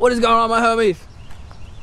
What is going on, my homies?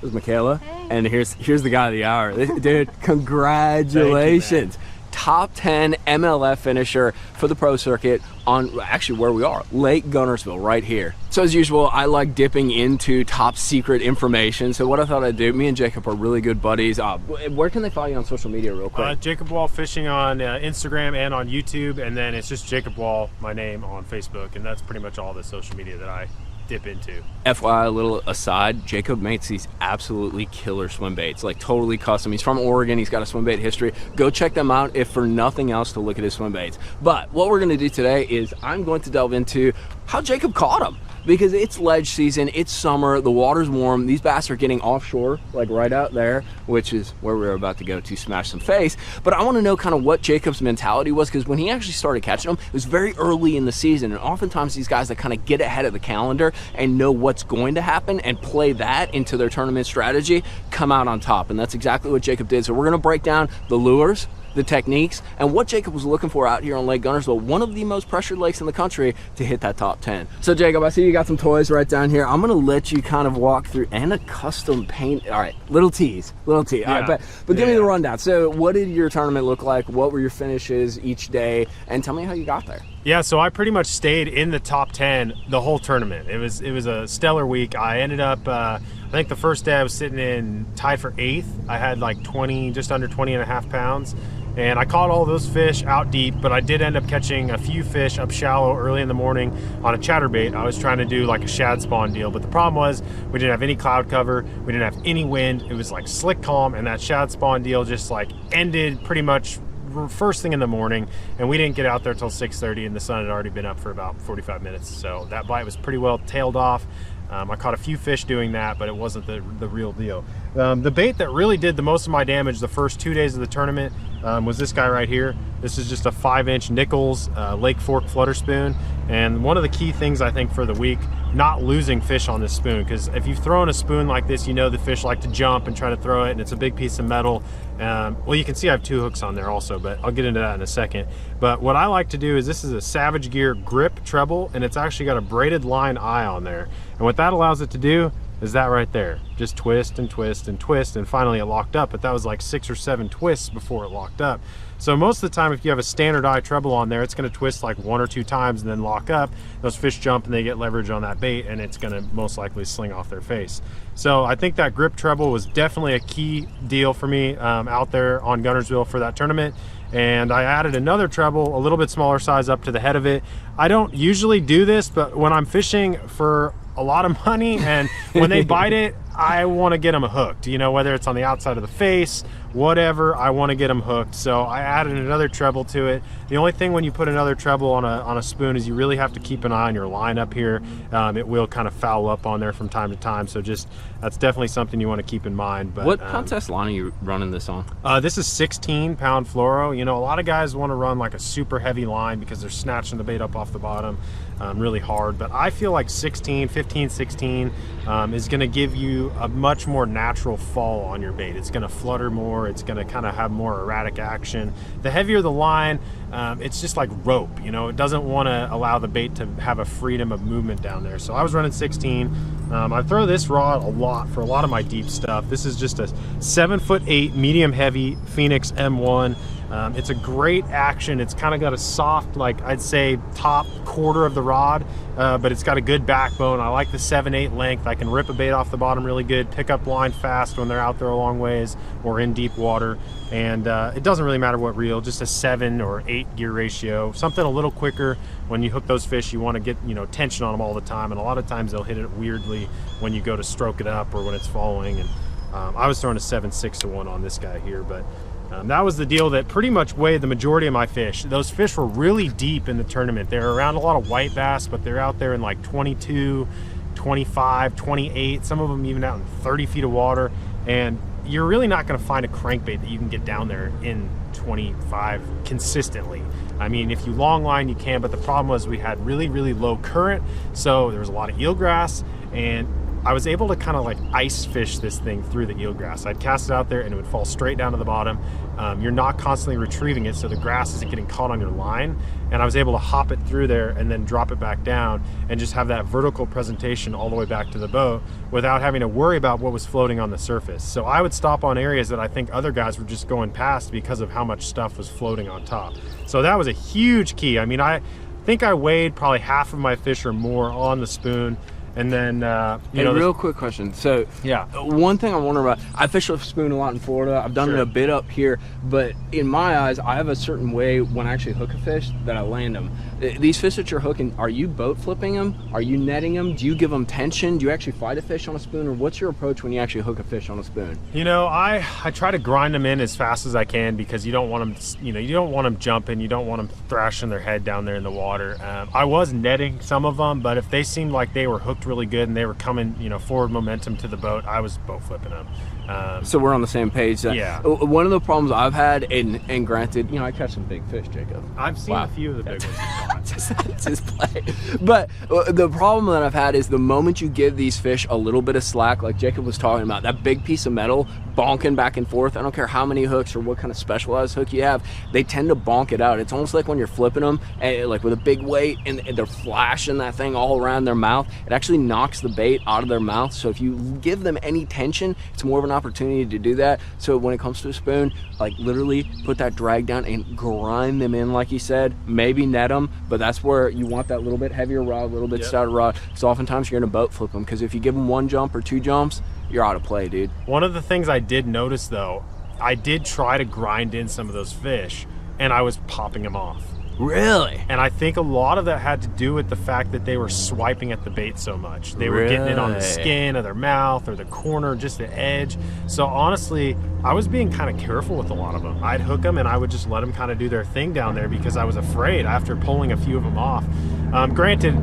This is Michaela, hey. And here's the guy of the hour. Dude, congratulations. Top 10 MLF finisher for the pro circuit on actually where we are, Lake Guntersville, right here. So as usual, I like dipping into top secret information. So what I thought I'd do, me and Jacob are really good buddies. Where can they follow you on social media real quick? Jacob Wall Fishing on Instagram and on YouTube, and then it's just Jacob Wall, my name, on Facebook, and that's pretty much all the social media that I dip into. FYI, a little aside, Jacob makes these absolutely killer swim baits, like totally custom. He's from Oregon, he's got a swim bait history. Go check them out if for nothing else to look at his swim baits. But what we're gonna do today is I'm going to delve into how Jacob caught them. Because it's ledge season, it's summer, the water's warm, these bass are getting offshore, like right out there, which is where we're about to go to smash some face. But I wanna know kind of what Jacob's mentality was, because when he actually started catching them, it was very early in the season, and oftentimes these guys that kind of get ahead of the calendar and know what's going to happen and play that into their tournament strategy, come out on top, and that's exactly what Jacob did. So we're gonna break down the lures, the techniques, and what Jacob was looking for out here on Lake Guntersville, one of the most pressured lakes in the country, to hit that top 10. So Jacob, I see you got some toys right down here. I'm gonna let you kind of walk through, and a custom paint. All right, little tease. Yeah. All right, but give me the rundown. So what did your tournament look like? What were your finishes each day? And tell me how you got there. Yeah, so I pretty much stayed in the top 10 the whole tournament. It was a stellar week. I ended up, I think the first day I was sitting in tied for 8th. I had like 20, just under 20 and a half pounds. And I caught all those fish out deep, but I did end up catching a few fish up shallow early in the morning on a chatterbait. I was trying to do like a shad spawn deal, but the problem was we didn't have any cloud cover, we didn't have any wind. It was like slick calm, and that shad spawn deal just like ended pretty much first thing in the morning, and we didn't get out there till 6:30, and the sun had already been up for about 45 minutes. So that bite was pretty well tailed off. I caught a few fish doing that, but it wasn't the real deal. The bait that really did the most of my damage the first 2 days of the tournament was this guy right here. This is just a 5-inch Nichols Lake Fork Flutter spoon. And one of the key things I think for the week, not losing fish on this spoon, because if you've thrown a spoon like this, you know the fish like to jump and try to throw it, and it's a big piece of metal. Well, you can see I have 2 hooks on there also, but I'll get into that in a second. But what I like to do is, this is a Savage Gear grip treble, and it's actually got a braided line eye on there. And what that allows it to do is that right there. Just twist and twist and twist, and finally it locked up, but that was like 6 or 7 twists before it locked up. So most of the time, if you have a standard eye treble on there, it's gonna twist like 1 or 2 times and then lock up. Those fish jump and they get leverage on that bait, and it's gonna most likely sling off their face. So I think that grip treble was definitely a key deal for me out there on Guntersville for that tournament. And I added another treble, a little bit smaller size, up to the head of it. I don't usually do this, but when I'm fishing for a lot of money and when they bite it, I want to get them hooked, you know, whether it's on the outside of the face, whatever, I want to get them hooked. So I added another treble to it. The only thing when you put another treble on a spoon is you really have to keep an eye on your line up here. It will kind of foul up on there from time to time, so just that's definitely something you want to keep in mind. But what contest line are you running this on? This is 16-pound fluoro. You know, a lot of guys want to run like a super heavy line because they're snatching the bait up off the bottom really hard, but I feel like 15, 16 is going to give you a much more natural fall on your bait. It's going to flutter more, it's going to kind of have more erratic action. The heavier the line, it's just like rope, you know, it doesn't want to allow the bait to have a freedom of movement down there. So I was running 16. I throw this rod a lot for a lot of my deep stuff. This is just a 7'8" medium heavy Phoenix M1. It's a great action. It's kind of got a soft, like I'd say top quarter of the rod, but it's got a good backbone. I like the 7/8 length. I can rip a bait off the bottom really good, pick up line fast when they're out there a long ways or in deep water. And it doesn't really matter what reel, just a 7 or 8 gear ratio, something a little quicker. When you hook those fish, you want to get, you know, tension on them all the time, and a lot of times they'll hit it weirdly when you go to stroke it up or when it's following. And I was throwing a 7/6 to 1 on this guy here, but that was the deal that pretty much weighed the majority of my fish. Those fish were really deep in the tournament. They were around a lot of white bass, but they're out there in like 22, 25, 28, some of them even out in 30 feet of water. And you're really not going to find a crankbait that you can get down there in 25 consistently. I mean, if you long line, you can, but the problem was we had really, really low current, so there was a lot of eelgrass, and I was able to kind of like ice fish this thing through the eelgrass. I'd cast it out there and it would fall straight down to the bottom. You're not constantly retrieving it, so the grass isn't getting caught on your line. And I was able to hop it through there and then drop it back down and just have that vertical presentation all the way back to the boat without having to worry about what was floating on the surface. So I would stop on areas that I think other guys were just going past because of how much stuff was floating on top. So that was a huge key. I mean, I think I weighed probably half of my fish or more on the spoon. And then, you know, real quick question. So, yeah, one thing I wonder about, I fish with a spoon a lot in Florida. I've done it a bit up here, but in my eyes, I have a certain way when I actually hook a fish that I land them. These fish that you're hooking, are you boat flipping them? Are you netting them? Do you give them tension? Do you actually fight a fish on a spoon? Or what's your approach when you actually hook a fish on a spoon? You know, I try to grind them in as fast as I can because you don't want them, you know, you don't want them jumping. You don't want them thrashing their head down there in the water. I was netting some of them, but if they seemed like they were hooked really good and they were coming, you know, forward momentum to the boat, I was boat flipping them. So we're on the same page. Yeah. One of the problems I've had, and granted, you know, I catch some big fish, Jacob. I've seen a few of the big ones. It's his play. But the problem that I've had is the moment you give these fish a little bit of slack, like Jacob was talking about, that big piece of metal bonking back and forth, I don't care how many hooks or what kind of specialized hook you have, they tend to bonk it out. It's almost like when you're flipping them, like with a big weight, and they're flashing that thing all around their mouth. It actually knocks the bait out of their mouth. So if you give them any tension, it's more of an opportunity to do that. So when it comes to a spoon, like literally put that drag down and grind them in, like you said. Maybe net them, but that's where you want that little bit heavier rod, a little bit stouter rod. So oftentimes you're gonna boat flip them, because if you give them one jump or two jumps, you're out of play, dude. One of the things I did notice though, I did try to grind in some of those fish and I was popping them off. Really? And I think a lot of that had to do with the fact that they were swiping at the bait so much. They were getting it on the skin of their mouth or the corner, just the edge. So honestly, I was being kind of careful with a lot of them. I'd hook them and I would just let them kind of do their thing down there because I was afraid after pulling a few of them off. Granted,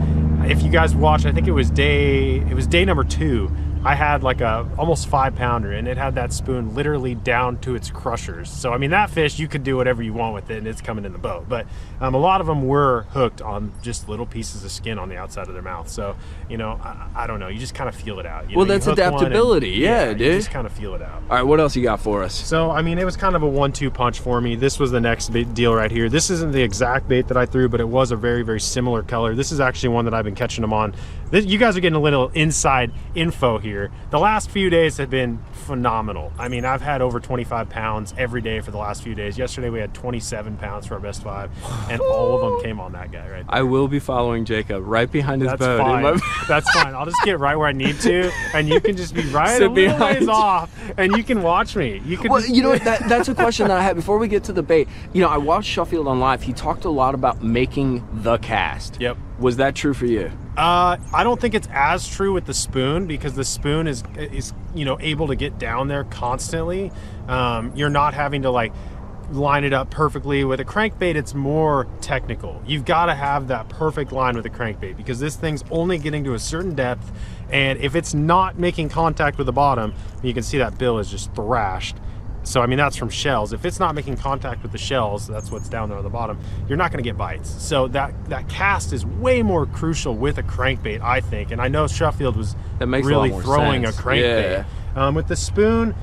if you guys watched, I think it was day number 2. I had like a almost 5-pounder and it had that spoon literally down to its crushers. So I mean, that fish, you could do whatever you want with it and it's coming in the boat. But a lot of them were hooked on just little pieces of skin on the outside of their mouth. So, you know, I don't know, you just kind of feel it out. Well, that's adaptability. Yeah, dude. You just kind of feel it out. All right, what else you got for us? So, I mean, it was kind of a 1-2 punch for me. This was the next deal right here. This isn't the exact bait that I threw, but it was a very, very similar color. This is actually one that I've been catching them on. You guys are getting a little inside info here. The last few days have been phenomenal. I mean, I've had over 25 pounds every day for the last few days. Yesterday we had 27 pounds for our best 5, and all of them came on that guy right there. I will be following Jacob right behind his boat. Fine. That's fine. I'll just get right where I need to, and you can just be right a little ways off, and you can watch me. You can. Well, you know what? That's a question that I had before we get to the bait. You know, I watched Sheffield on live. He talked a lot about making the cast. Yep. Was that true for you? I don't think it's as true with the spoon, because the spoon is you know, able to get down there constantly. You're not having to like line it up perfectly. With a crankbait, it's more technical. You've got to have that perfect line with a crankbait, because this thing's only getting to a certain depth, and if it's not making contact with the bottom, you can see that bill is just thrashed. So I mean, that's from shells. If it's not making contact with the shells, that's what's down there on the bottom, you're not going to get bites. So that cast is way more crucial with a crankbait, I think. And I know Sheffield was really throwing a crankbait. Yeah. With the spoon,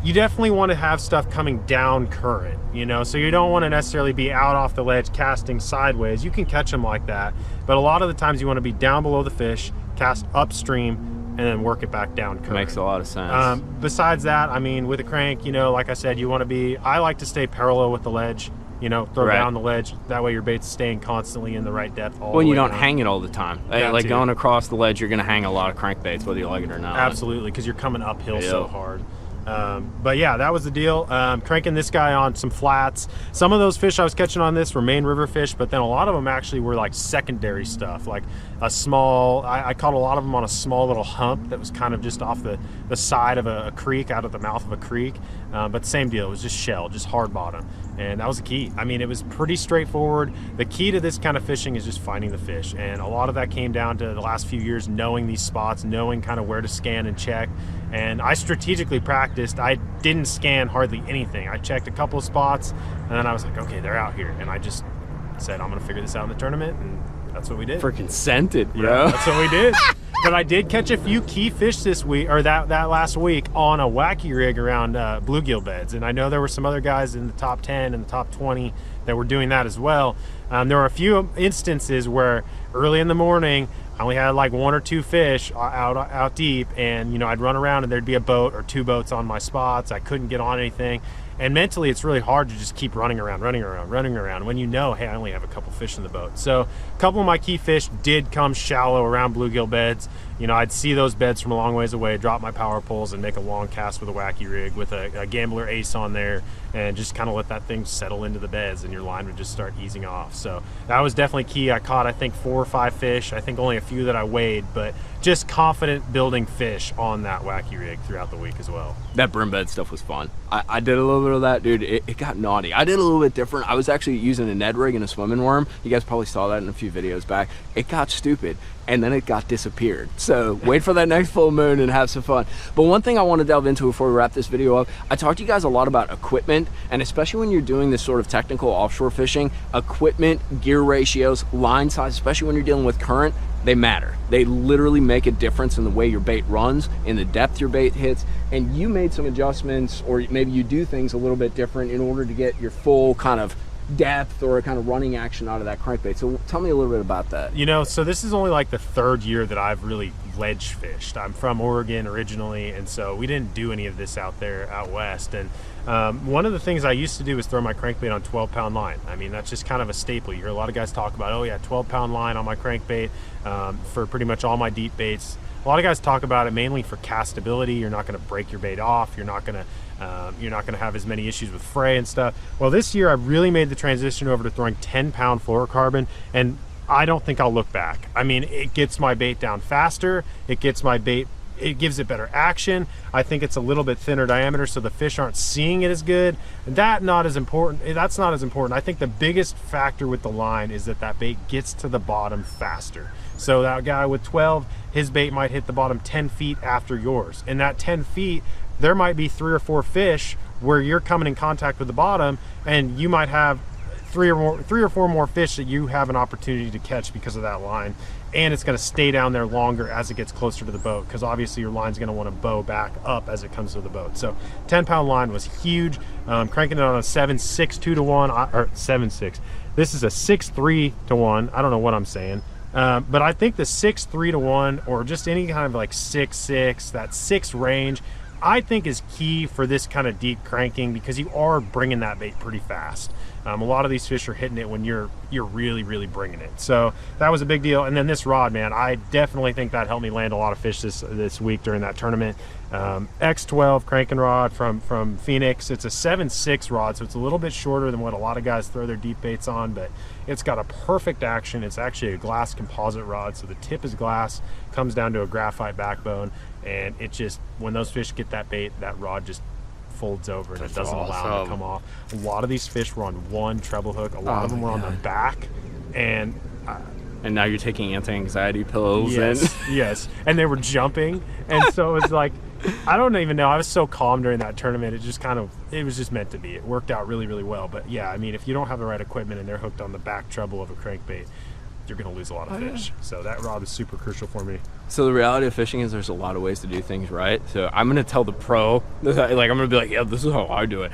you definitely want to have stuff coming down current, you know, so you don't want to necessarily be out off the ledge casting sideways. You can catch them like that, but a lot of the times you want to be down below the fish, cast upstream, and then work it back down current. Makes a lot of sense. Besides that, I mean, with a crank, you know, like I said, you want to be, I like to stay parallel with the ledge, you know, throw down the ledge. That way your bait's staying constantly in the right depth all the way When you don't down. hang it all the time. Like going across the ledge, you're going to hang a lot of crankbaits, whether you like it or not. Absolutely, because you're coming uphill so hard. But yeah, that was the deal. Cranking this guy on some flats. Some of those fish I was catching on this were main river fish, but then a lot of them actually were like secondary stuff, like a small, I caught a lot of them on a small little hump that was kind of just off the side of a creek, out of the mouth of a creek. But same deal, it was just shell, just hard bottom. And that was the key. I mean, it was pretty straightforward. The key to this kind of fishing is just finding the fish. And a lot of that came down to the last few years, knowing these spots, knowing kind of where to scan and check. And I strategically practiced. I didn't scan hardly anything. I checked a couple of spots, and then I was like, okay, they're out here. And I just said, I'm going to figure this out in the tournament. And That's what we did. Freaking sent it, bro. Yeah, that's what we did. But I did catch a few key fish this week, or that last week, on a wacky rig around bluegill beds. And I know there were some other guys in the top 10 and the top 20 that were doing that as well. There were a few instances where early in the morning, I only had like 1 or 2 fish out deep, and you know, I'd run around and there'd be a boat or 2 boats on my spots. I couldn't get on anything. And mentally, it's really hard to just keep running around when you know, hey, I only have a couple fish in the boat. So a couple of my key fish did come shallow around bluegill beds. You know, I'd see those beds from a long ways away, drop my power poles and make a long cast with a wacky rig with a Gambler Ace on there, and just kind of let that thing settle into the beds, and your line would just start easing off. So that was definitely key. I caught, I think, 4 or 5 fish. I think only a few that I weighed, but just confident building fish on that wacky rig throughout the week as well. That brim bed stuff was fun. I did a little bit of that, dude. It got naughty. I did a little bit different. I was actually using a Ned rig and a swimming worm. You guys probably saw that in a few videos back. It got stupid, and then it got disappeared. So wait for that next full moon and have some fun. But one thing I want to delve into before we wrap this video up, I talked to you guys a lot about equipment, and especially when you're doing this sort of technical offshore fishing, equipment, gear ratios, line size, especially when you're dealing with current, they matter. They literally make a difference in the way your bait runs, in the depth your bait hits, and you made some adjustments, or maybe you do things a little bit different in order to get your full kind of depth or a kind of running action out of that crankbait. So tell me a little bit about that. You know, so this is only like the 3rd year that I've really ledge fished. I'm from Oregon originally, and so we didn't do any of this out there out west. And one of the things I used to do was throw my crankbait on 12-pound line. I mean, that's just kind of a staple. You hear a lot of guys talk about, oh yeah, 12-pound line on my crankbait for pretty much all my deep baits. A lot of guys talk about it mainly for castability. You're not going to break your bait off. You're not going to have as many issues with fray and stuff. Well, this year I really made the transition over to throwing 10-pound fluorocarbon, and I don't think I'll look back. I mean, it gets my bait down faster. It gives it better action. I think it's a little bit thinner diameter, so the fish aren't seeing it as good. That's not as important. I think the biggest factor with the line is that bait gets to the bottom faster. So that guy with 12, his bait might hit the bottom 10 feet after yours. And that 10 feet, there might be 3 or 4 fish where you're coming in contact with the bottom, and you might have 3 or 4 more fish that you have an opportunity to catch because of that line. And it's going to stay down there longer as it gets closer to the boat, because obviously your line's going to want to bow back up as it comes to the boat. So 10-pound line was huge. Cranking it on a 7.6 2-to-1 or 7.6. This is a 6.3 to 1. I don't know what I'm saying. But I think the 6.3 to 1, or just any kind of like 6.6, that 6 range, I think is key for this kind of deep cranking, because you are bringing that bait pretty fast. A lot of these fish are hitting it when you're really, really bringing it. So that was a big deal. And then this rod, man, I definitely think that helped me land a lot of fish this week during that tournament. X12 cranking rod from Phoenix. It's a 7.6 rod, so it's a little bit shorter than what a lot of guys throw their deep baits on, but it's got a perfect action. It's actually a glass composite rod, so the tip is glass, comes down to a graphite backbone, and it just, when those fish get that bait, that rod just folds over, and it doesn't allow them to come off. A lot of these fish were on one treble hook. A lot of them were on their back, and now you're taking anti-anxiety pills. Yes, and they were jumping, and so it was like, I don't even know. I was so calm during that tournament. It was just meant to be. It worked out really, really well. But yeah, I mean, if you don't have the right equipment and they're hooked on the back treble of a crankbait, you're going to lose a lot of fish. Yeah. So that rod was super crucial for me. So the reality of fishing is there's a lot of ways to do things right. So I'm going to tell the pro, like I'm going to be like, yeah, this is how I do it.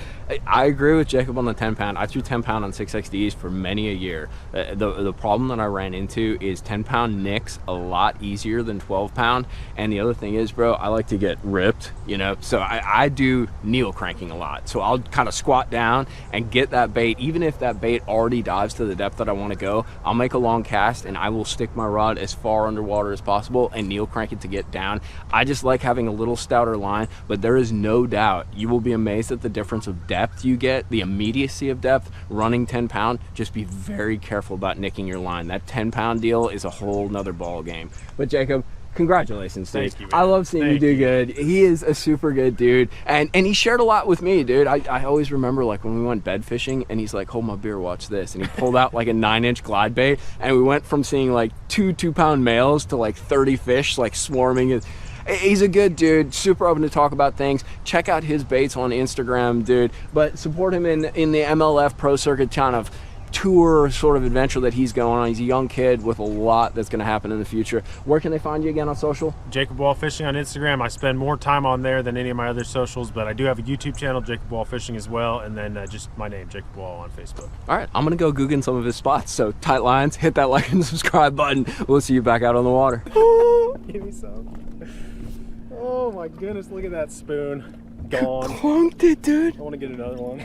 I agree with Jacob on the 10-pound. I threw 10-pound on 6XDs for many a year. The problem that I ran into is 10-pound nicks a lot easier than 12-pound. And the other thing is, bro, I like to get ripped, you know. So I do kneel cranking a lot. So I'll kind of squat down and get that bait. Even if that bait already dives to the depth that I want to go, I'll make a long cast and I will stick my rod as far underwater as possible and kneel crank it to get down. I just like having a little stouter line, but there is no doubt you will be amazed at the difference of depth you get, the immediacy of depth running 10-pound. Just be very careful about nicking your line. That 10-pound deal is a whole nother ball game. But Jacob, congratulations, dude. Thank you, man. I love seeing you do good. He is a super good dude, and he shared a lot with me, dude. I always remember, like, when we went bed fishing and he's like, hold my beer, watch this, and he pulled out like a 9-inch glide bait, and we went from seeing like 2-pound males to like 30 fish like swarming. He's a good dude, super open to talk about things. Check out his baits on Instagram, dude, but support him in the MLF Pro Circuit kind of tour sort of adventure that he's going on. He's a young kid with a lot that's going to happen in the future. Where can they find you again on social? Jacob Wall Fishing on Instagram. I spend more time on there than any of my other socials, but I do have a YouTube channel, Jacob Wall Fishing, as well, and then just my name, Jacob Wall, on Facebook. All right, I'm going to go Google some of his spots. So tight lines, hit that like and subscribe button. We'll see you back out on the water. Give me some. Oh my goodness, look at that spoon. Gone. Clunked it, dude. I want to get another one.